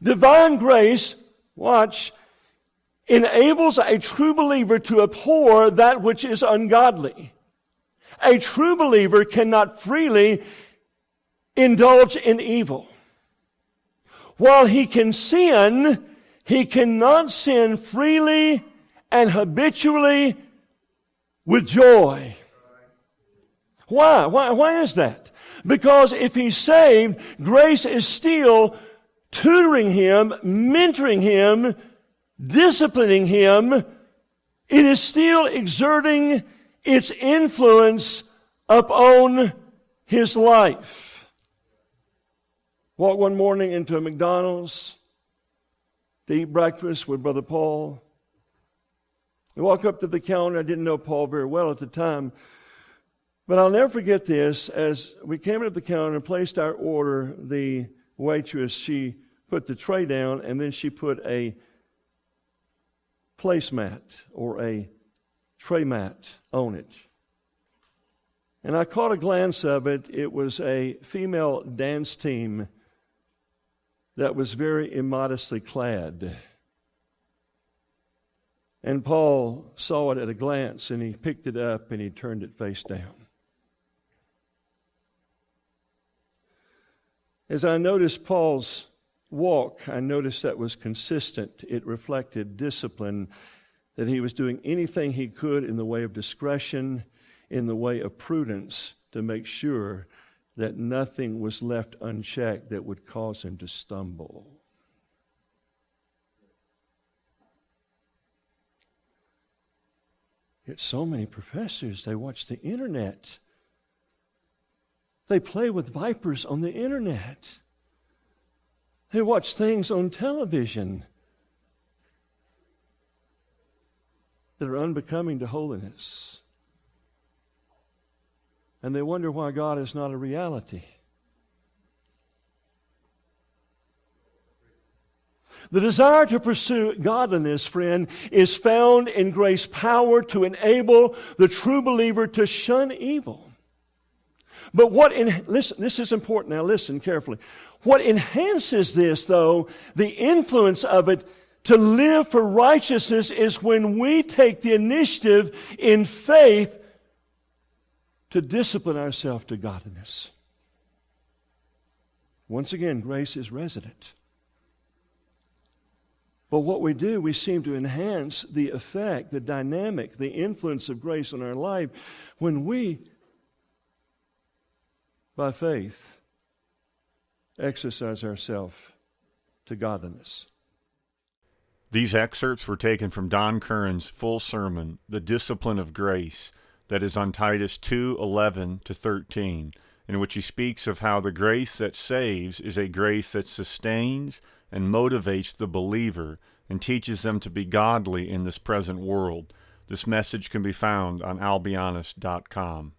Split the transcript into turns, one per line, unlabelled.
Divine grace, watch, enables a true believer to abhor that which is ungodly. A true believer cannot freely indulge in evil. While he can sin, he cannot sin freely and habitually with joy. Why? Why is that? Because if he's saved, grace is still tutoring him, mentoring him, disciplining him. It is still exerting its influence upon his life. Walked one morning into a McDonald's to eat breakfast with Brother Paul. I walked up to the counter. I didn't know Paul very well at the time. But I'll never forget this. As we came into the counter and placed our order, the waitress, she put the tray down and then she put a placemat or a tray mat on it. And I caught a glance of it. It was a female dance team that was very immodestly clad. And Paul saw it at a glance, and he picked it up and he turned it face down. As I noticed Paul's walk, I noticed that was consistent. It reflected discipline, that he was doing anything he could in the way of discretion, in the way of prudence, to make sure that nothing was left unchecked that would cause him to stumble. Yet so many professors, they watch the internet. They play with vipers on the internet. They watch things on television that are unbecoming to holiness. And they wonder why God is not a reality. The desire to pursue godliness, friend, is found in grace's power to enable the true believer to shun evil. But listen, this is important now, listen carefully. What enhances this, though, the influence of it to live for righteousness, is when we take the initiative in faith to discipline ourselves to godliness. Once again, grace is resident. But what we do, we seem to enhance the effect, the dynamic, the influence of grace on our life when we, by faith, exercise ourselves to godliness.
These excerpts were taken from Don Currin's full sermon, The Discipline of Grace, that is on Titus 2:11-13, in which he speaks of how the grace that saves is a grace that sustains and motivates the believer and teaches them to be godly in this present world. This message can be found on albianus.com.